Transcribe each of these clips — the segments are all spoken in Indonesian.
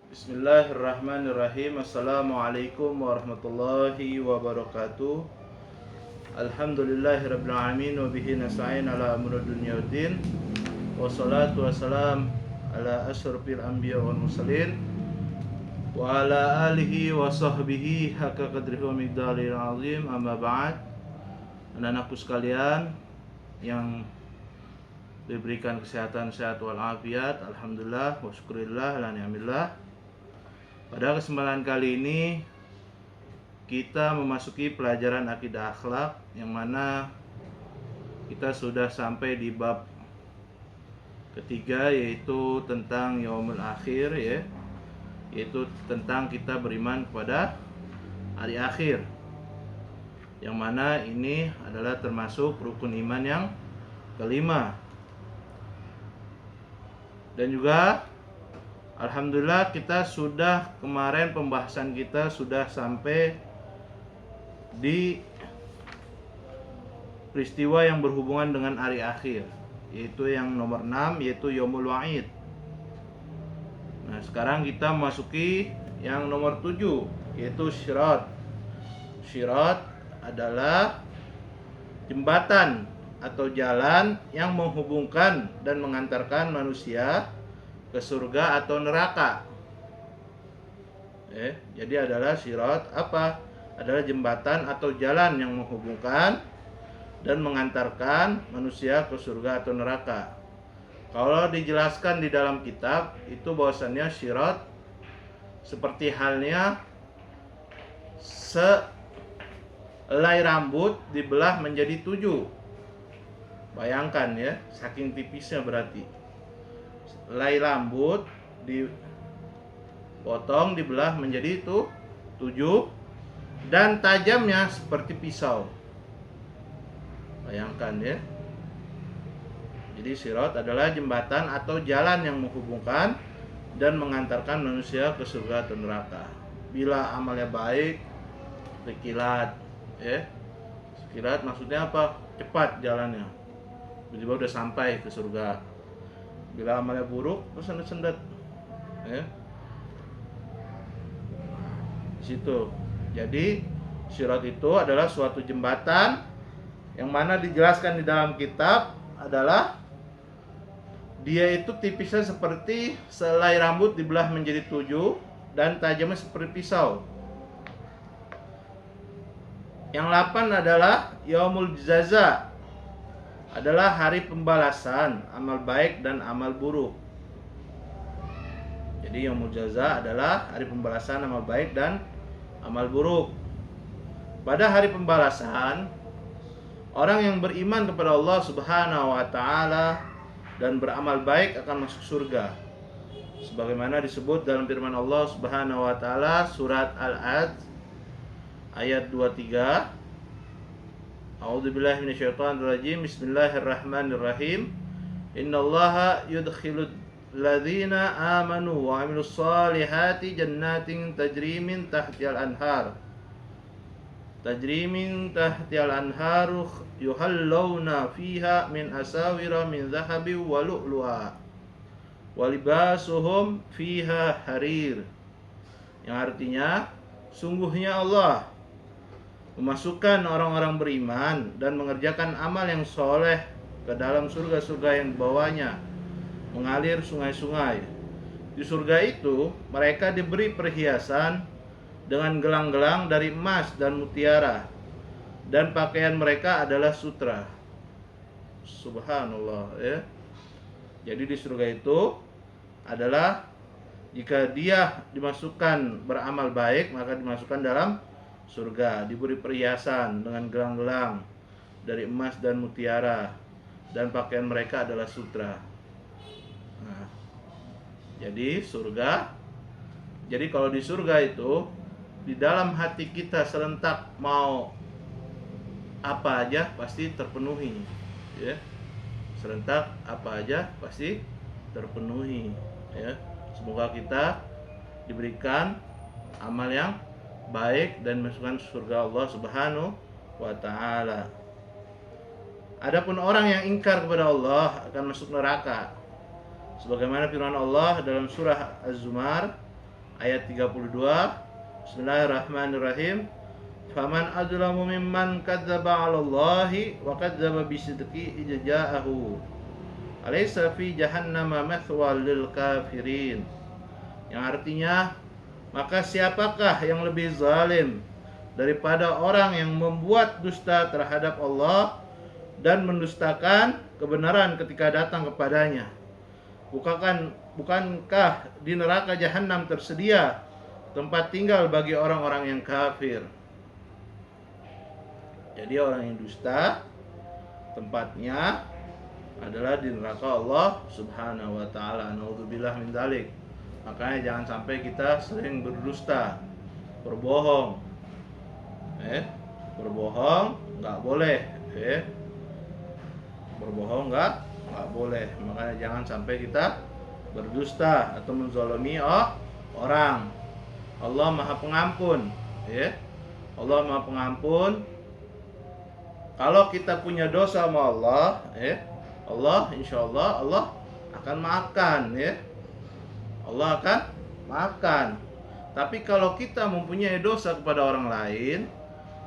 Bismillahirrahmanirrahim. Assalamualaikum warahmatullahi wabarakatuh. Alhamdulillahirabbil alamin wa bihi nasta'in ala umuri dunya waddin. Wassalatu wassalam ala asyrafil anbiya wal mursalin wa ala alihi wa sahbihi haqqa qadrihi wa miqdaril azim. Amma ba'd. Anak-anakku sekalian yang diberikan kesehatan, sehat walafiat, alhamdulillah wa syukurillah ala ni'amillah. Pada kesempatan kali ini kita memasuki pelajaran akidah akhlak, yang mana kita sudah sampai di bab ketiga, yaitu tentang yaumul akhir, yaitu tentang kita beriman kepada hari akhir, yang mana ini adalah termasuk rukun iman yang kelima. Dan juga alhamdulillah kita sudah, kemarin pembahasan kita sudah sampai di peristiwa yang berhubungan dengan hari akhir, yaitu yang nomor 6, yaitu yaumul wa'id. Nah, sekarang kita memasuki yang nomor 7, yaitu syirat. Syirat adalah jembatan atau jalan yang menghubungkan dan mengantarkan manusia ke surga atau neraka. Jadi adalah syirat apa? Adalah jembatan atau jalan yang menghubungkan dan mengantarkan manusia ke surga atau neraka. Kalau dijelaskan di dalam kitab itu bahwasannya syirat seperti halnya selai rambut dibelah menjadi 7. Bayangkan ya, saking tipisnya berarti. Helai rambut dipotong, dibelah menjadi itu 7, dan tajamnya seperti pisau. Bayangkan ya. Jadi sirat adalah jembatan atau jalan yang menghubungkan dan mengantarkan manusia ke surga atau neraka. Bila amalnya baik, sekilat ya. Sekilat maksudnya apa? Cepat jalannya. Tiba-tiba udah sampai ke surga. Bila amalnya buruk, terus sendet-sendet ya. Di situ. Jadi syirat itu adalah suatu jembatan yang mana dijelaskan di dalam kitab adalah dia itu tipisnya seperti selai rambut dibelah menjadi 7 dan tajamnya seperti pisau. Yang 8 adalah yaumul jaza, adalah hari pembalasan amal baik dan amal buruk. Jadi yaumul jaza adalah hari pembalasan amal baik dan amal buruk. Pada hari pembalasan, orang yang beriman kepada Allah Subhanahu wa taala dan beramal baik akan masuk surga. Sebagaimana disebut dalam firman Allah Subhanahu wa taala surat Al-Ad ayat 23. A'udzubillahi minasyaitonirrajim. Bismillahirrahmanirrahim. Innallaha yudkhilul ladzina amanu wa 'amilus solihati jannatin tajri min tahtihal anhar. Tajri min tahtihal anharu yuhallawna fiha min asawira min dhahabin wa lu'lu'a. Wa libasuhum fiha harir. Yang artinya, sungguhnya Allah memasukkan orang-orang beriman dan mengerjakan amal yang soleh ke dalam surga-surga yang bawahnya mengalir sungai-sungai. Di surga itu mereka diberi perhiasan dengan gelang-gelang dari emas dan mutiara, dan pakaian mereka adalah sutra. Subhanallah ya. Jadi di surga itu adalah jika dia dimasukkan beramal baik, maka dimasukkan dalam surga, diberi perhiasan dengan gelang-gelang dari emas dan mutiara, dan pakaian mereka adalah sutra. Nah, jadi surga. Jadi kalau di surga itu, di dalam hati kita serentak mau apa aja pasti terpenuhi, ya. Serentak apa aja pasti terpenuhi, ya. Semoga kita diberikan amal yang baik dan masukkan surga Allah Subhanahu wa taala. Adapun orang yang ingkar kepada Allah akan masuk neraka. Sebagaimana firman Allah dalam surah Az-Zumar ayat 32. Bismillahirrahmanirrahim. Faman adzlamu mimman kadzdzaba 'alallahi wa kadzdzaba bisidqi idza ja'ahu. Alaysa fi jahannama mathwal lil kafirin. Yang artinya, maka siapakah yang lebih zalim daripada orang yang membuat dusta terhadap Allah dan mendustakan kebenaran ketika datang kepadanya? Bukankah di neraka jahanam tersedia tempat tinggal bagi orang-orang yang kafir? Jadi orang yang dusta tempatnya adalah di neraka Allah Subhanahu wa taala. Naudzubillah min dzalik. Makanya jangan sampai kita sering berdusta, berbohong. Berbohong enggak boleh, Berbohong enggak boleh. Makanya jangan sampai kita berdusta atau menzalimi orang. Allah Maha Pengampun, Allah Maha Pengampun. Kalau kita punya dosa sama Allah, Allah insyaallah Allah akan maafkan, Allah akan maafkan. Tapi kalau kita mempunyai dosa kepada orang lain,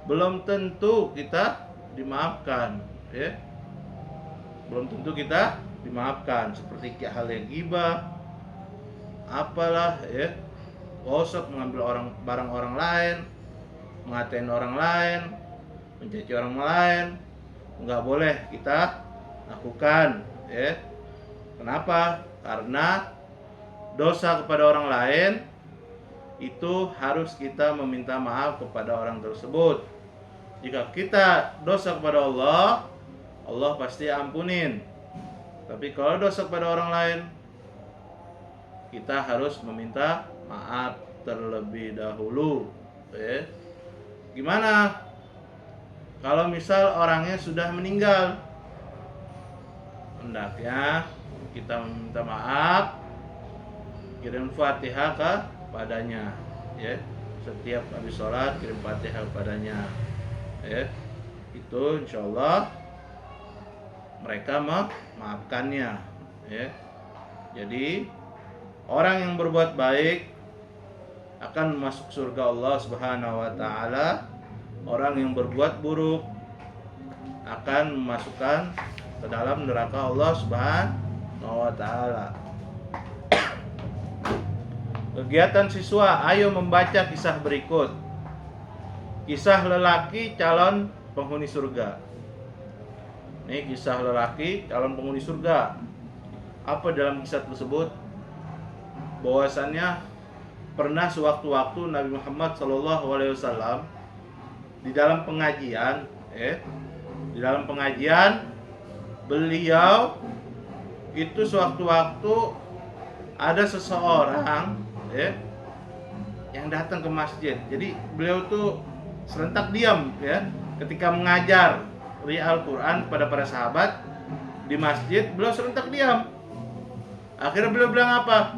belum tentu kita dimaafkan, Belum tentu kita dimaafkan. Seperti hal yang ghibah, apalah, gosip, mengambil barang orang lain, mengatain orang lain, mencaci orang lain, nggak boleh kita lakukan, Kenapa? Karena dosa kepada orang lain itu harus kita meminta maaf kepada orang tersebut. Jika kita dosa kepada Allah, Allah pasti ampunin. Tapi kalau dosa kepada orang lain, kita harus meminta maaf terlebih dahulu. Gimana kalau misal orangnya sudah meninggal? Hendaknya kita meminta maaf, kirim Fatihah kepadanya, Setiap habis sholat kirim Fatihah kepadanya, Itu insyaallah mereka memaafkannya, Jadi orang yang berbuat baik akan masuk surga Allah Subhanahu wa taala. Orang yang berbuat buruk akan memasukkan ke dalam neraka Allah Subhanahu wa taala. Kegiatan siswa, ayo membaca kisah berikut. Kisah lelaki calon penghuni surga. Ini kisah lelaki calon penghuni surga. Apa dalam kisah tersebut? Bahwasannya pernah sewaktu-waktu Nabi Muhammad SAW di dalam pengajian, beliau itu sewaktu-waktu ada seseorang, yang datang ke masjid. Jadi beliau tuh serentak diam, ketika mengajar Al-Quran kepada para sahabat di masjid, beliau serentak diam. Akhirnya beliau bilang apa?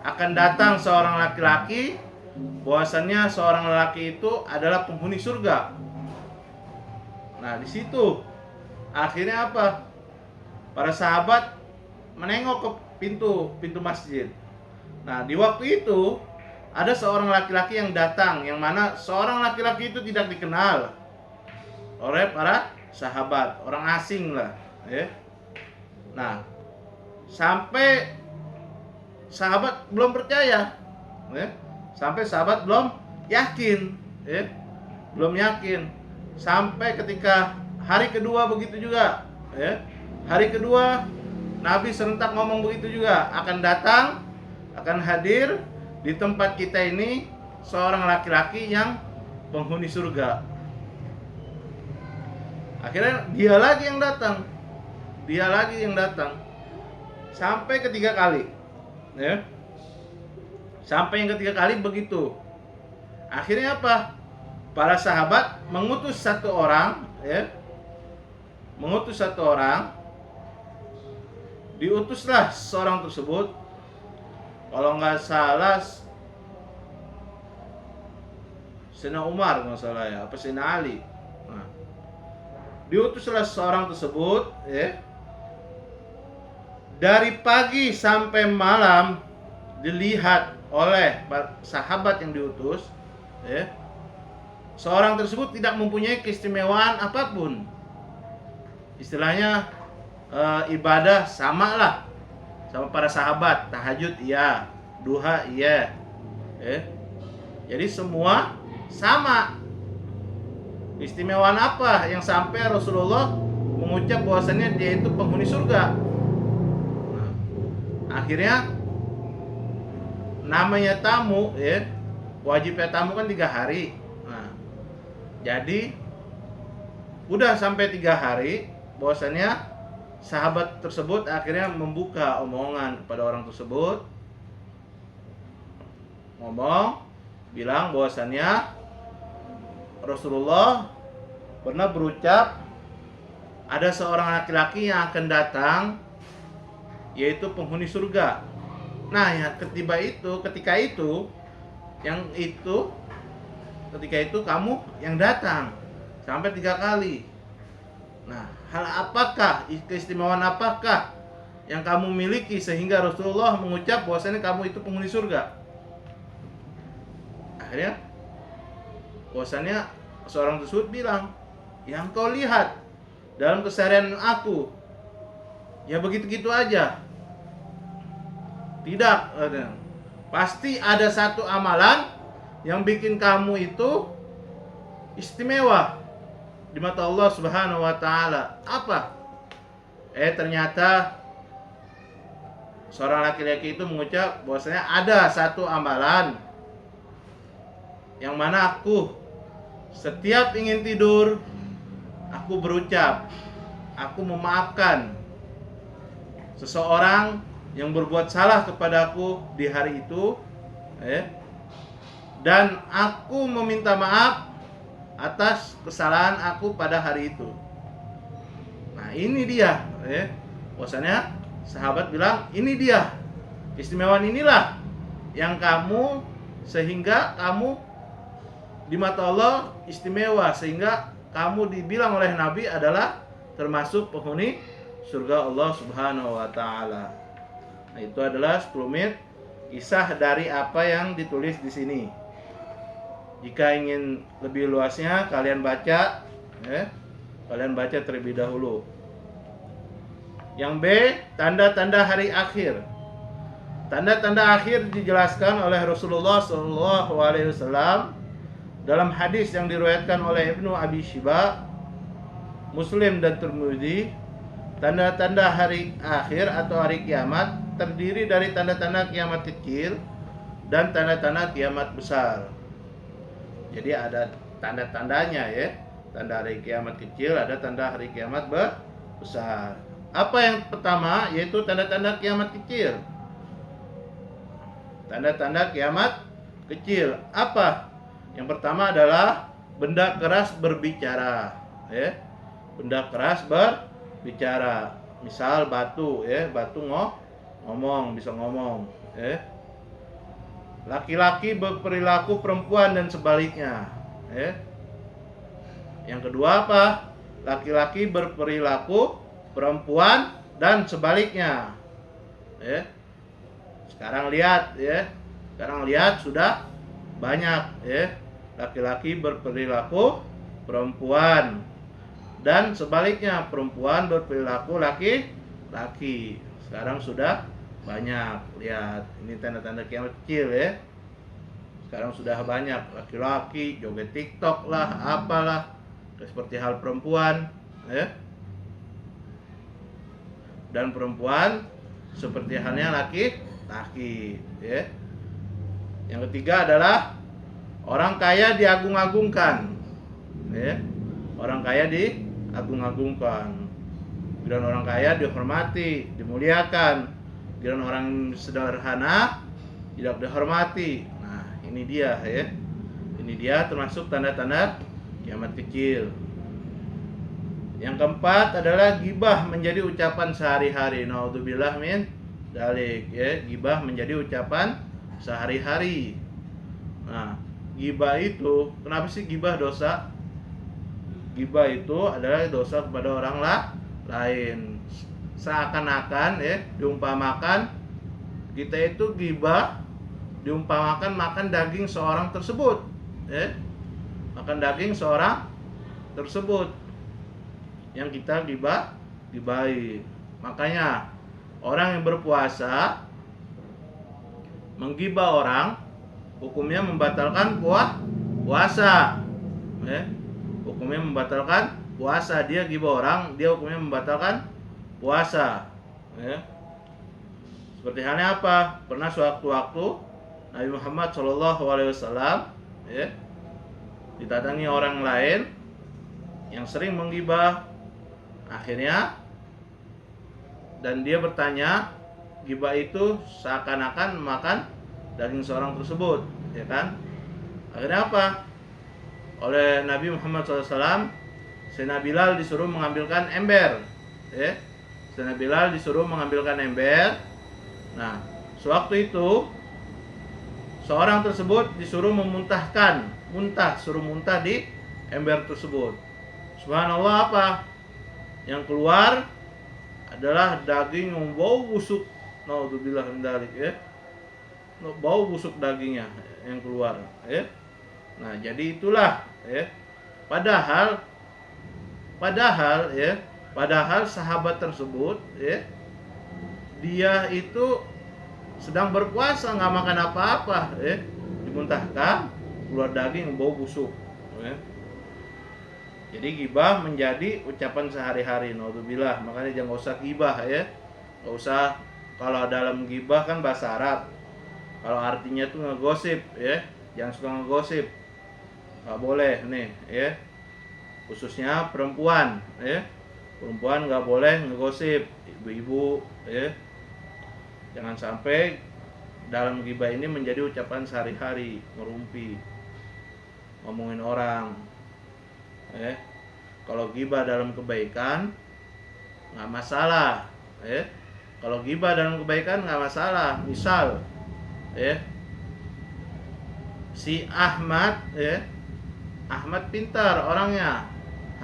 Akan datang seorang laki-laki, bahwasannya seorang lelaki itu adalah penghuni surga. Nah, di situ akhirnya apa? Para sahabat menengok ke pintu masjid. Nah, di waktu itu ada seorang laki-laki yang datang, yang mana seorang laki-laki itu tidak dikenal oleh para sahabat, orang asing lah, Nah, sampai sahabat belum percaya, sampai sahabat belum yakin, sampai ketika hari kedua begitu juga, hari kedua Nabi serentak ngomong begitu juga, akan datang, akan hadir di tempat kita ini seorang laki-laki yang penghuni surga. Akhirnya dia lagi yang datang, sampai ketiga kali, sampai yang ketiga kali begitu. Akhirnya apa? Para sahabat mengutus satu orang, diutuslah seorang tersebut, kalau nggak salah Sayyidina Umar, nggak salah ya, apa Sayyidina Ali. Nah, diutuslah seorang tersebut, dari pagi sampai malam dilihat oleh sahabat yang diutus, ya, seorang tersebut tidak mempunyai keistimewaan apapun. Istilahnya ibadah sama lah sama para sahabat, tahajud iya, duha iya, jadi semua sama. Keistimewaan apa yang sampai Rasulullah mengucap bahwasannya dia itu penghuni surga? Nah, akhirnya namanya tamu, ya, wajibnya tamu kan 3 hari. Nah, jadi udah sampai 3 hari bahwasannya sahabat tersebut akhirnya membuka omongan kepada orang tersebut, ngomong, bilang bahwasannya Rasulullah pernah berucap ada seorang laki-laki yang akan datang, yaitu penghuni surga. Nah, ya, ketika itu kamu yang datang sampai 3 kali. Nah, hal apakah, keistimewaan apakah yang kamu miliki sehingga Rasulullah mengucap bahwasanya kamu itu penghuni surga? Akhirnya bahwasanya seorang tersebut bilang, yang kau lihat dalam keseharian aku ya begitu-gitu aja. Tidak, pasti ada satu amalan yang bikin kamu itu istimewa di mata Allah Subhanahu wa taala. Apa? Ternyata seorang laki-laki itu mengucap bahwasanya ada satu amalan yang mana aku setiap ingin tidur aku berucap, aku memaafkan seseorang yang berbuat salah kepadaku di hari itu, dan aku meminta maaf atas kesalahan aku pada hari itu. Nah, ini dia, bahwasanya sahabat bilang, ini dia keistimewaan, inilah yang kamu, sehingga kamu di mata Allah istimewa, sehingga kamu dibilang oleh Nabi adalah termasuk penghuni surga Allah Subhanahu wa taala. Nah, itu adalah 10 menit kisah dari apa yang ditulis di sini. Jika ingin lebih luasnya kalian baca, kalian baca terlebih dahulu. Yang B, tanda-tanda hari akhir. Tanda-tanda akhir dijelaskan oleh Rasulullah SAW dalam hadis yang diriwayatkan oleh Ibnu Abi Shayba, Muslim dan Tirmidzi. Tanda-tanda hari akhir atau hari kiamat terdiri dari tanda-tanda kiamat kecil dan tanda-tanda kiamat besar. Jadi ada tanda-tandanya, ya. Tanda hari kiamat kecil, ada tanda hari kiamat besar. Apa yang pertama? Yaitu tanda-tanda kiamat kecil. Tanda-tanda kiamat kecil apa? Yang pertama adalah benda keras berbicara, benda keras berbicara. Misal batu, batu ngomong, bisa ngomong, Laki-laki berperilaku perempuan dan sebaliknya, Yang kedua apa? Laki-laki berperilaku perempuan dan sebaliknya. Sekarang lihat, Sekarang lihat sudah banyak, laki-laki berperilaku perempuan dan sebaliknya, perempuan berperilaku laki-laki. Sekarang sudah banyak. Lihat, ini tanda-tanda kiamat kecil, Sekarang sudah banyak laki-laki joget TikTok lah, apalah, seperti hal perempuan, dan perempuan seperti halnya laki-laki, Yang ketiga adalah orang kaya diagung-agungkan, Orang kaya diagung-agungkan. Giliran orang kaya dihormati, dimuliakan. Giliran orang sederhana tidak dihormati. Nah, ini dia, Ini dia termasuk tanda-tanda kiamat kecil. Yang keempat adalah gibah menjadi ucapan sehari-hari. Naudzubillah min dzalik, Gibah menjadi ucapan sehari-hari. Nah, gibah itu, kenapa sih gibah dosa? Gibah itu adalah dosa kepada orang lain. Seakan-akan, diumpamakan kita itu gibah diumpamakan makan daging seorang tersebut, ya. Makan daging seorang tersebut yang kita gibahi. Makanya orang yang berpuasa menggibah orang, hukumnya membatalkan puasa, ya. Hukumnya membatalkan puasa. Dia gibah orang, dia hukumnya membatalkan puasa, ya. Seperti halnya apa? Pernah sewaktu-waktu Nabi Muhammad SAW, ya, didatangi orang lain yang sering menggibah. Akhirnya, dan dia bertanya, gibah itu seakan-akan makan daging seorang tersebut, ya kan? Akhirnya apa? Oleh Nabi Muhammad SAW, Sayyidina Bilal disuruh mengambilkan ember, ya. Sayyidina Bilal disuruh mengambilkan ember. Nah, sewaktu itu seorang tersebut disuruh suruh muntah di ember tersebut. Subhanallah, apa yang keluar adalah daging yang bau busuk. Naudzubillah min dzalik, ya. Bau busuk dagingnya yang keluar, ya. Nah, jadi itulah, ya. Padahal sahabat tersebut, ya, dia itu sedang berpuasa, nggak makan apa-apa, ya. Dimuntahkan, keluar daging yang bau busuk, ya. Jadi gibah menjadi ucapan sehari-hari, naudzubillah. Makanya jangan usah gibah, ya. Nggak usah. Kalau dalam gibah kan bahasa Arab, kalau artinya tuh ngegosip, ya. Jangan suka ngegosip, nggak boleh nih, ya. Khususnya perempuan, ya. Perempuan nggak boleh ngegosip, ibu-ibu, ya. Jangan sampai dalam gibah ini menjadi ucapan sehari-hari, ngerumpi, ngomongin orang. Kalau gibah dalam kebaikan nggak masalah, kalau gibah dalam kebaikan nggak masalah. Misal, si Ahmad, Ahmad pintar orangnya,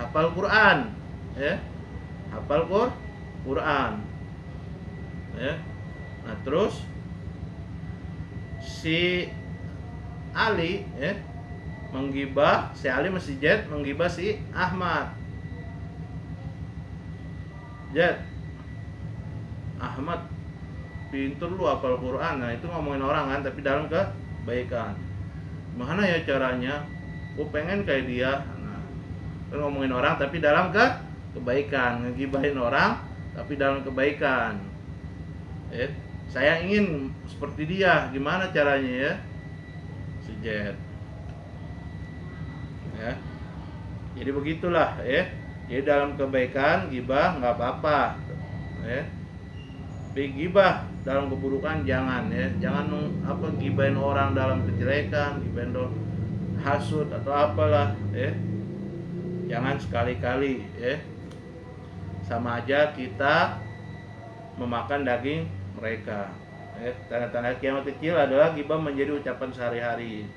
hafal Quran, hafal Quran, nah terus si Ali, menggibah, si Ali mesti Jet menggibah si Ahmad. Jet, Ahmad pintar, lu hafal Quran. Nah itu ngomongin orang kan, tapi dalam kebaikan. Mana ya caranya? Gue pengen kayak dia. Nah, kan ngomongin orang tapi dalam kebaikan, ngegibahin orang tapi dalam kebaikan. Saya ingin seperti dia, gimana caranya, ya? Si Jet. Jadi begitulah, ya. Jadi dalam kebaikan gibah nggak apa-apa, tapi gibah dalam keburukan jangan, ya. Jangan gibahin orang dalam kejelekan, gibahin hasud atau apalah, ya. Jangan sekali-kali, ya. Sama aja kita memakan daging mereka. Tanda-tanda kiamat kecil adalah gibah menjadi ucapan sehari-hari.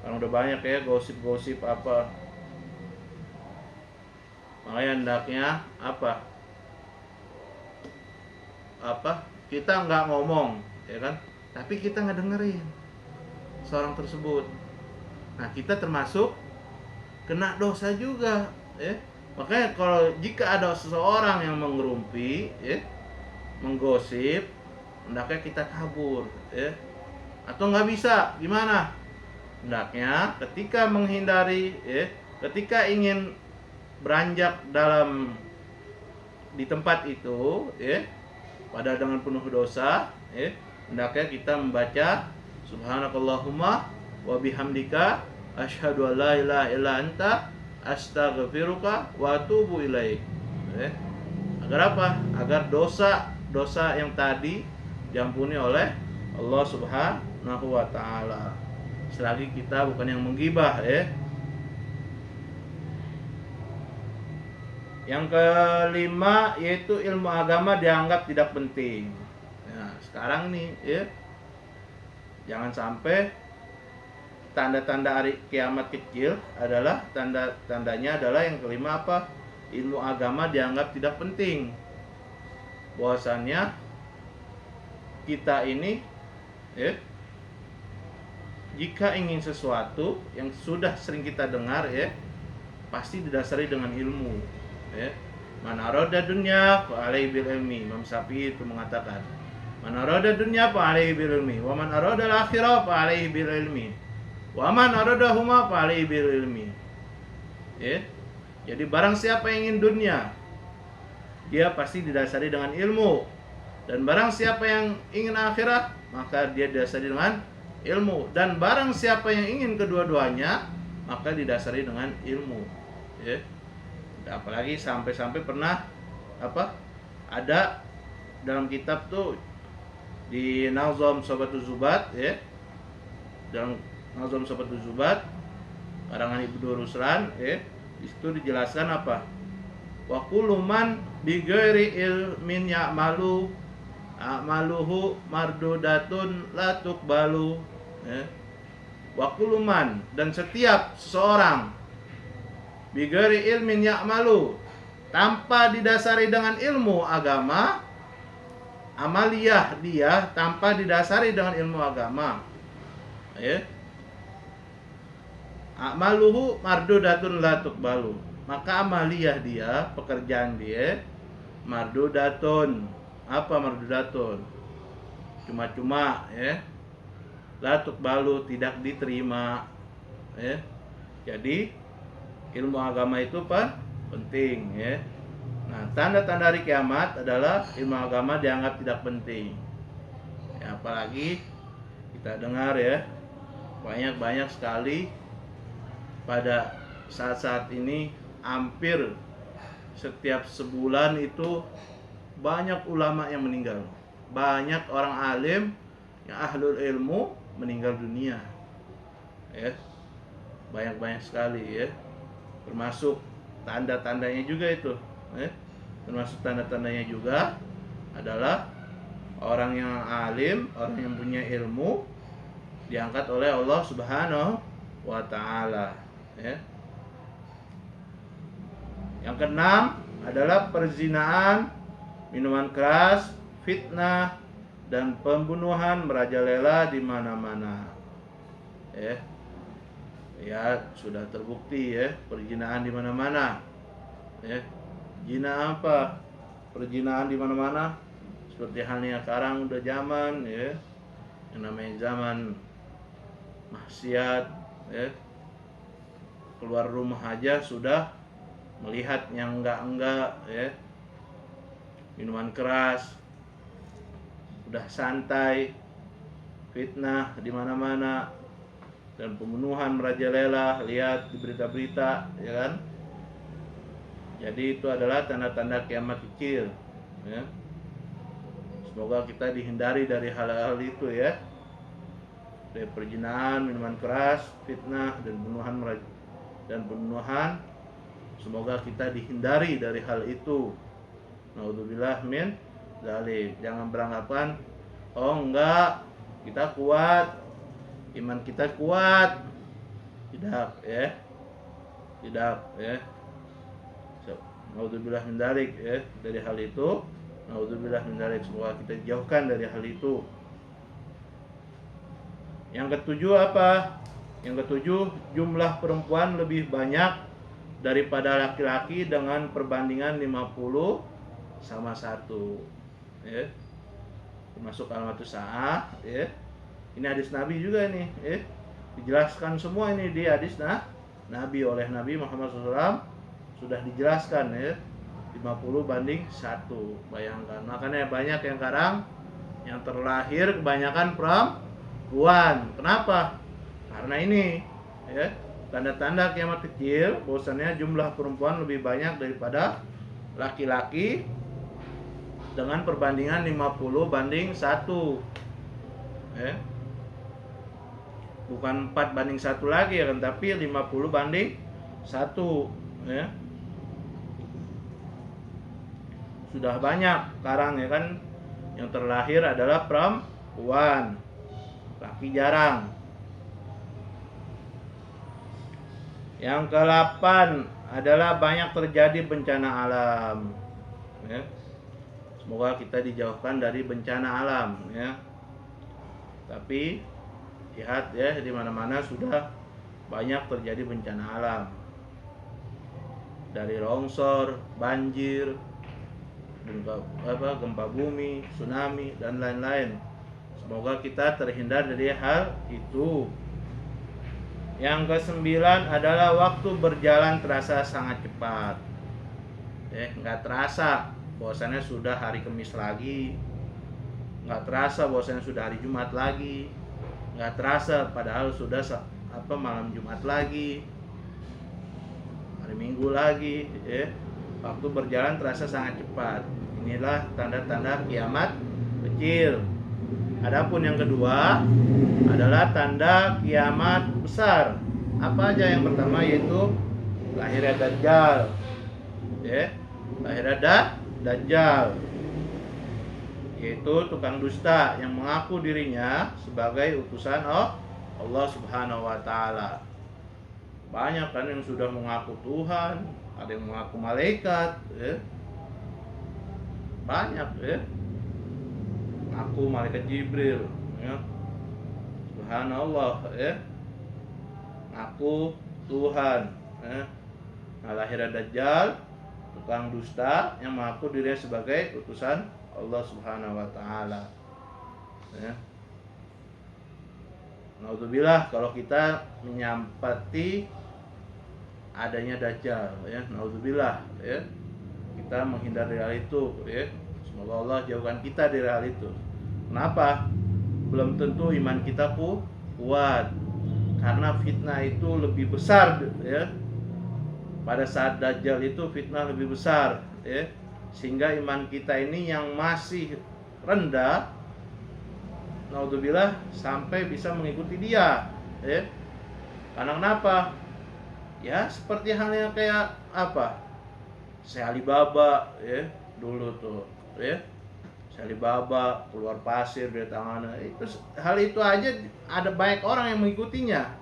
Kan udah banyak, ya, gosip-gosip apa. Makanya hendaknya kita nggak ngomong, ya kan, tapi kita nggak dengerin seorang tersebut. Nah, kita termasuk kena dosa juga, ya. Makanya kalau jika ada seseorang yang mengerumpi, ya, menggosip, hendaknya kita kabur, ya. Atau nggak bisa, gimana? Hendaknya ketika menghindari, ya, ketika ingin beranjak di tempat itu, ya, pada dengan penuh dosa, ya, hendaknya kita membaca subhanakallahumma wa bihamdika asyhadu an la ilaha illa anta astaghfiruka wa atubu ilaik. Agar apa? Agar dosa yang tadi diampuni oleh Allah Subhanahu wa taala. Selagi kita bukan yang menggibah, ya. Yang kelima yaitu ilmu agama dianggap tidak penting. Nah, sekarang nih, ya, jangan sampai tanda-tanda hari kiamat kecil adalah tandanya adalah yang kelima apa? Ilmu agama dianggap tidak penting. Bahwasannya kita ini, ya, jika ingin sesuatu yang sudah sering kita dengar ya, pasti didasari dengan ilmu ya. Man arada dunya fa alaihi bil ilmi. Imam Syafi'i itu mengatakan, man arada dunya fa alaihi bil ilmi, wa man arada al akhirah fa alaihi bil ilmi, wa man arada huma fa alaihi bil ilmi. Ya. Jadi barang siapa yang ingin dunia, dia pasti didasari dengan ilmu. Dan barang siapa yang ingin akhirat, maka dia didasari dengan ilmu. Dan barang siapa yang ingin kedua-duanya, maka didasari dengan ilmu. Ya. Apalagi sampai-sampai pernah ada dalam kitab tuh di Nazom Sobatul Zubat ya, dalam Nazom Sobatul Zubat karangan Ibnu Ruslan ya, di situ dijelaskan apa, wa kullu man bi ghairi ilmin ya'malu a'maluhu mardudatun la tuqbalu ya. Wa kullu man, dan setiap seseorang bigari ilmin ya'malu, tanpa didasari dengan ilmu agama, amaliyah dia tanpa didasari dengan ilmu agama ya, a'maluhu mardudatun la tuqbalu, maka amaliyah dia, pekerjaan dia mardudatun. Apa mardudatun? Cuma-cuma ya, la tuqbalu, tidak diterima ya. Jadi ilmu agama itu penting ya. Nah, tanda-tanda hari kiamat adalah ilmu agama dianggap tidak penting. Ya, apalagi kita dengar ya, banyak sekali pada saat-saat ini, hampir setiap sebulan itu banyak ulama yang meninggal. Banyak orang alim yang ahlul ilmu meninggal dunia. Ya. Banyak sekali ya. Termasuk tanda-tandanya juga itu termasuk tanda-tandanya juga adalah orang yang alim, orang yang punya ilmu diangkat oleh Allah Subhanahu wa ta'ala ya. Yang keenam adalah perzinaan, minuman keras, fitnah, dan pembunuhan merajalela di mana-mana ya. Ya, sudah terbukti ya, perzinahan di mana-mana. Ya. Zina apa? Perzinahan di mana-mana. Seperti halnya sekarang udah zaman ya. Yang namanya zaman maksiat ya. Keluar rumah aja sudah melihat yang enggak ya. Minuman keras. Udah santai. Fitnah di mana-mana. Dan pembunuhan merajalela, lihat di berita-berita ya kan. Jadi itu adalah tanda-tanda kiamat kecil ya. Semoga kita dihindari dari hal-hal itu ya, dari perzinahan, minuman keras, fitnah, dan pembunuhan. Semoga kita dihindari dari hal itu. Naudzubillah min dzalik. Jangan beranggapan, oh enggak, kita kuat, iman kita kuat. Tidak ya. Naudzubillah min dzalik ya, dari hal itu. Naudzubillah min dzalik, semoga kita jauhkan dari hal itu. Yang ketujuh apa? Yang ketujuh, jumlah perempuan lebih banyak daripada laki-laki dengan perbandingan 50 sama 1 ya. Termasuk alamatus saah ya. Ini hadis Nabi juga nih ya. Dijelaskan semua ini di hadis Nabi oleh Nabi Muhammad SAW, sudah dijelaskan ya. 50 banding 1. Bayangkan. Makanya banyak yang sekarang yang terlahir kebanyakan perempuan. Kenapa? Karena ini ya, tanda-tanda kiamat kecil, bahwasannya jumlah perempuan lebih banyak daripada laki-laki dengan perbandingan 50 banding 1 ya. Bukan 4 banding 1 lagi ya kan, tapi 50 banding 1 ya. Sudah banyak sekarang ya kan, yang terlahir adalah perempuan, laki jarang. Yang ke-8 adalah banyak terjadi bencana alam ya. Semoga kita dijauhkan dari bencana alam ya. Tapi lihat ya, di mana-mana sudah banyak terjadi bencana alam, dari longsor, banjir, gempa bumi, tsunami dan lain-lain. Semoga kita terhindar dari hal itu. Yang kesembilan adalah waktu berjalan terasa sangat cepat. Nggak terasa bahwasannya sudah hari Kamis lagi, nggak terasa bahwasannya sudah hari Jumat lagi, nggak terasa padahal sudah malam Jumat lagi, hari Minggu lagi. Waktu berjalan terasa sangat cepat. Inilah tanda-tanda kiamat kecil. Adapun yang kedua adalah tanda kiamat besar. Apa aja? Yang pertama yaitu lahirnya Dajjal. Lahirnya Dajjal, yaitu tukang dusta yang mengaku dirinya sebagai utusan Allah Subhanahu wa taala. Banyak kan yang sudah mengaku Tuhan, ada yang mengaku malaikat, banyak mengaku malaikat Jibril, Subhanallah, mengaku Tuhan. Nah, lahirnya Dajjal, tukang dusta yang mengaku dirinya sebagai utusan Allah Subhanahu wa taala. Naudzubillah kalau kita menyampati adanya Dajjal, naudzubillah, kita menghindar dari hal itu, semoga Allah jauhkan kita dari hal itu. Kenapa? Belum tentu iman kita kuat, karena fitnah itu lebih besar, pada saat Dajjal itu fitnah lebih besar, sehingga iman kita ini yang masih rendah, naudzubillah, sampai bisa mengikuti dia, karena kenapa? Ya seperti halnya kayak Syekh Alibaba, dulu tuh, Syekh Alibaba keluar pasir dari tangannya, hal itu aja ada banyak orang yang mengikutinya.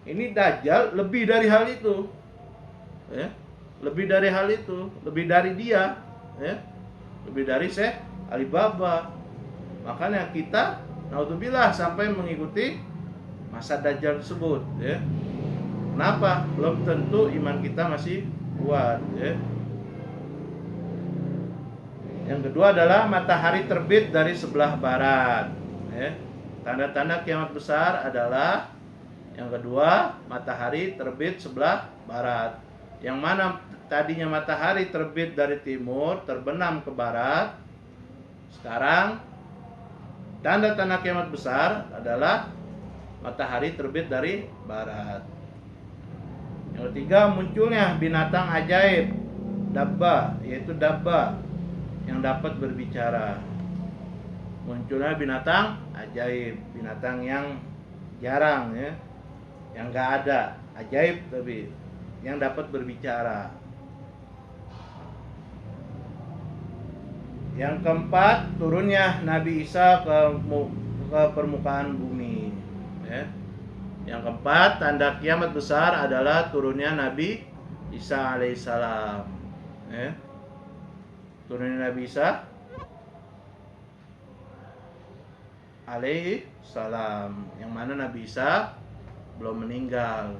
Ini Dajjal lebih dari hal itu, lebih dari hal itu, lebih dari dia, lebih dari Syekh Alibaba. Makanya kita naudzubillah sampai mengikuti masa Dajjal tersebut, Kenapa? Belum tentu iman kita masih kuat, Yang kedua adalah matahari terbit dari sebelah barat, Tanda-tanda kiamat besar adalah yang kedua, matahari terbit sebelah barat. Yang mana tadinya matahari terbit dari timur, terbenam ke barat. Sekarang tanda-tanda kiamat besar adalah matahari terbit dari barat. Yang ketiga, munculnya binatang ajaib, dabba, yaitu dabba yang dapat berbicara. Munculnya binatang ajaib, binatang yang jarang, yang gak ada, ajaib tapi yang dapat berbicara. Yang keempat, turunnya Nabi Isa ke permukaan bumi. Yang keempat, tanda kiamat besar adalah turunnya Nabi Isa alaihissalam. Turunnya Nabi Isa alaihissalam, yang mana Nabi Isa belum meninggal,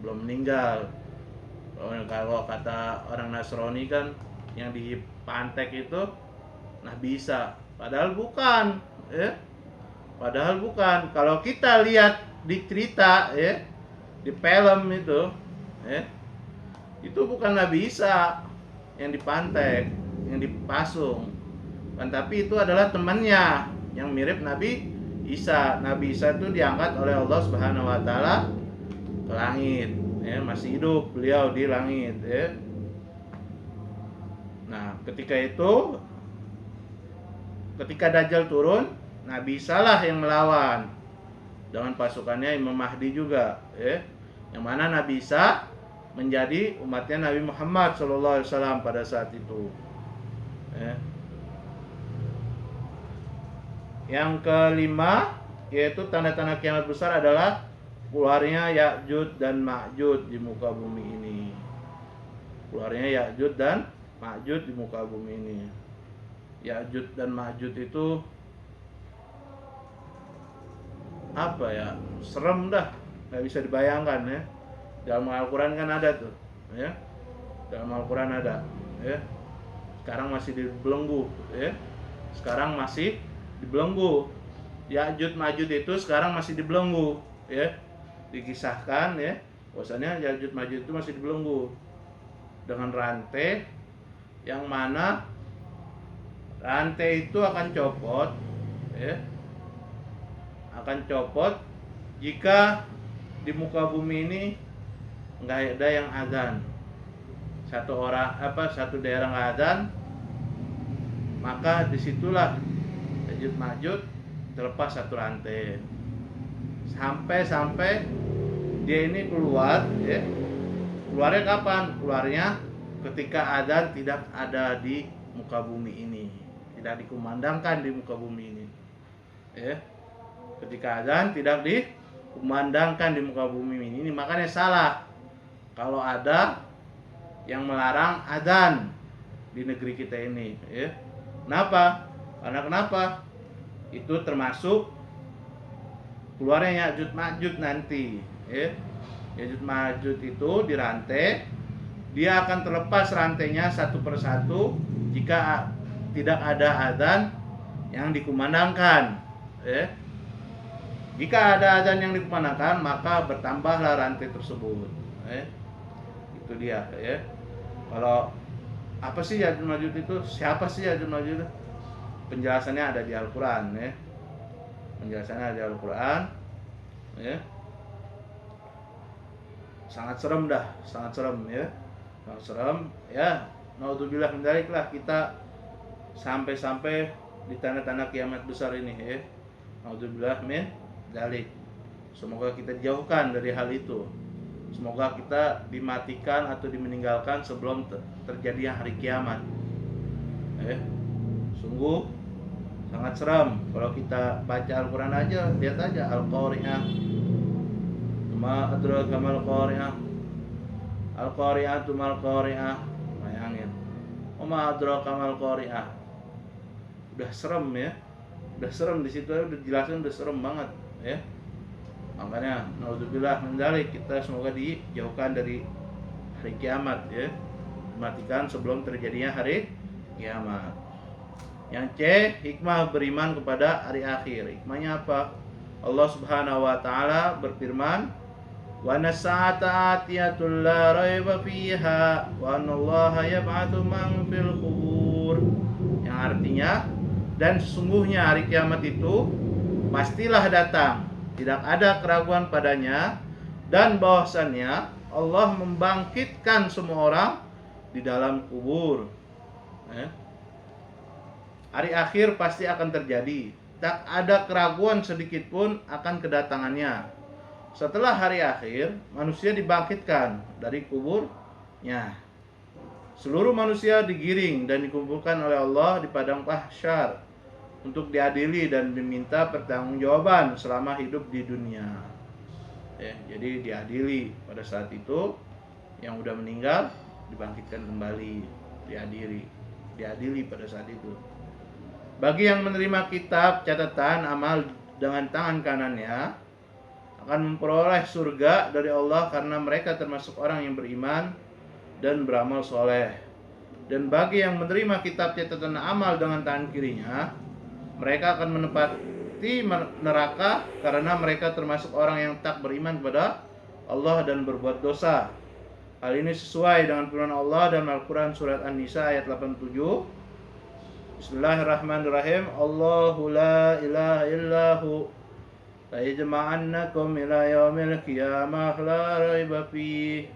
belum meninggal. Kalau kata orang Nasrani kan yang dipantek itu Nabi Isa, padahal bukan, padahal bukan. Kalau kita lihat di cerita, di film itu bukan Nabi Isa yang dipantek, yang dipasung, kan, tapi itu adalah temannya yang mirip Nabi Isa. Nabi Isa itu diangkat oleh Allah Subhanahu wa taala ke langit, masih hidup beliau di langit, Nah, ketika Dajjal turun, Nabi Isa lah yang melawan dengan pasukannya Imam Mahdi juga, yang mana Nabi Isa menjadi umatnya Nabi Muhammad SAW pada saat itu. Yang kelima, yaitu tanda-tanda kiamat besar adalah keluarnya Ya'juj dan Ma'juj di muka bumi ini. Keluarnya Ya'juj dan Ma'juj di muka bumi ini. Ya'juj dan Ma'juj itu apa ya, serem dah, nggak bisa dibayangkan ya. Dalam Al-Quran kan ada tuh ya, dalam Al-Quran ada ya. Sekarang masih dibelenggu ya, sekarang masih dibelenggu. Ya'juj Ma'juj itu sekarang masih dibelenggu ya, dikisahkan ya bahwasanya Ya'juj Ma'juj itu masih dibelenggu dengan rantai, yang mana rantai itu akan copot ya, akan copot jika di muka bumi ini nggak ada yang azan. Satu daerah nggak azan, maka disitulah Ya'juj Ma'juj terlepas satu rantai, sampai dia ini keluar ya. Keluarnya kapan? Keluarnya ketika azan tidak ada di muka bumi ini, tidak dikumandangkan di muka bumi ini ya. Ketika azan tidak dikumandangkan di muka bumi ini, makanya salah kalau ada yang melarang azan di negeri kita ini ya. Kenapa? Kenapa? Itu termasuk keluarnya Ya'juj Ma'juj nanti ya. Ya'juj Ma'juj itu dirantai, dia akan terlepas rantainya satu persatu jika tidak ada azan yang dikumandangkan ya. Jika ada azan yang dikumandangkan, maka bertambahlah rantai tersebut ya. Itu dia ya. Kalau apa sih Ya'juj Ma'juj itu? Siapa sih Ya'juj Ma'juj itu? Penjelasannya ada di Al-Quran ya. Penjelasannya ada di Al-Quran ya. Sangat serem dah, sangat serem ya. Sangat serem ya. Naudzubillah min dzalik lah kita sampai di tanda-tanda kiamat besar ini ya. Naudzubillah min dzalik. Semoga kita jauhkan dari hal itu. Semoga kita dimatikan atau dimeninggalkan sebelum terjadinya hari kiamat. Sungguh sangat seram kalau kita baca Al-Quran aja. Lihat aja Al-Qari'ah, ma adraka mal qari'ah, Al-Qari'atu mal qari'ah. Bayangin, ma adraka mal qari'ah. Udah serem ya, udah serem di situ, udah jelasin, udah serem banget ya. Makanya naudzubillah min dzalik, kita semoga dijauhkan dari hari kiamat ya, dimatikan sebelum terjadinya hari kiamat. Yang C, hikmah beriman kepada hari akhir. Hikmahnya apa? Allah Subhanahu wa taala berfirman, "Wa nasa'ata atiyatul la raiba fiha wa anallaha yab'atsu man fil qubur." Yang artinya, dan sesungguhnya hari kiamat itu pastilah datang, tidak ada keraguan padanya, dan bahwasannya Allah membangkitkan semua orang di dalam kubur. Hari akhir pasti akan terjadi. Tak ada keraguan sedikit pun akan kedatangannya. Setelah hari akhir, manusia dibangkitkan dari kuburnya. Seluruh manusia digiring dan dikumpulkan oleh Allah di padang mahsyar untuk diadili dan diminta pertanggungjawaban selama hidup di dunia. Jadi diadili pada saat itu, yang udah meninggal dibangkitkan kembali, diadili pada saat itu. Bagi yang menerima kitab catatan amal dengan tangan kanannya akan memperoleh surga dari Allah karena mereka termasuk orang yang beriman dan beramal soleh. Dan bagi yang menerima kitab catatan amal dengan tangan kirinya, mereka akan menempati neraka karena mereka termasuk orang yang tak beriman kepada Allah dan berbuat dosa. Hal ini sesuai dengan firman Allah dalam Al-Quran surat An-Nisa ayat 87. Bismillahirrahmanirrahim. Allahu la ilaha illahu la yajma'annakum ila yaumil qiyamah la raiba fihi.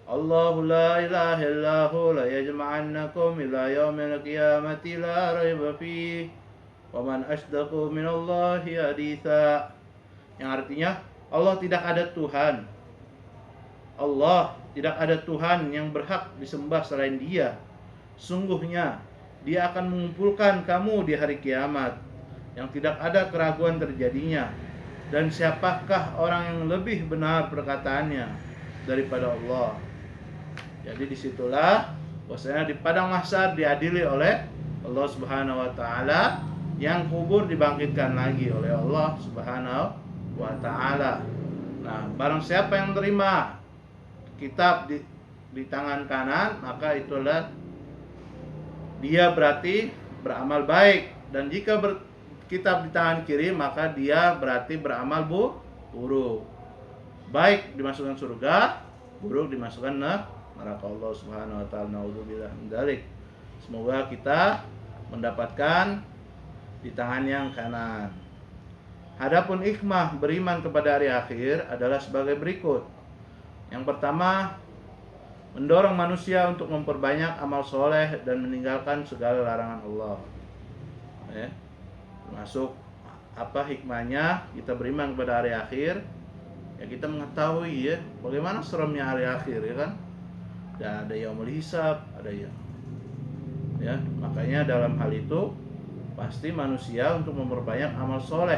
Allahu la ilaha illahu la yajma'annakum ila yaumil qiyamati la raiba fihi. Wa man asdaqu minallahi haditsa. Yang artinya, Allah tidak ada Tuhan. Allah tidak ada Tuhan yang berhak disembah selain Dia. Sungguhnya Dia akan mengumpulkan kamu di hari kiamat yang tidak ada keraguan terjadinya. Dan siapakah orang yang lebih benar perkataannya daripada Allah? Jadi disitulah bahwasanya di padang mahsyar diadili oleh Allah Subhanahu wa taala yang kubur dibangkitkan lagi oleh Allah Subhanahu wa taala. Nah, barang siapa yang terima kitab di tangan kanan, maka itulah dia berarti beramal baik, dan jika kitab di tangan kiri, maka dia berarti beramal buruk. Baik dimasukkan surga, buruk dimasukkan neraka Allah Subhanahu wa taala. Naudzubillah min dzalik. Semoga kita mendapatkan di tangan yang kanan. Adapun hikmah beriman kepada hari akhir adalah sebagai berikut. Yang pertama, mendorong manusia untuk memperbanyak amal soleh dan meninggalkan segala larangan Allah. Termasuk apa hikmahnya kita beriman kepada hari akhir? Ya, kita mengetahui ya bagaimana seremnya hari akhir, ya kan? Dan ada yaumul hisab, ada ya. Makanya dalam hal itu pasti manusia untuk memperbanyak amal soleh.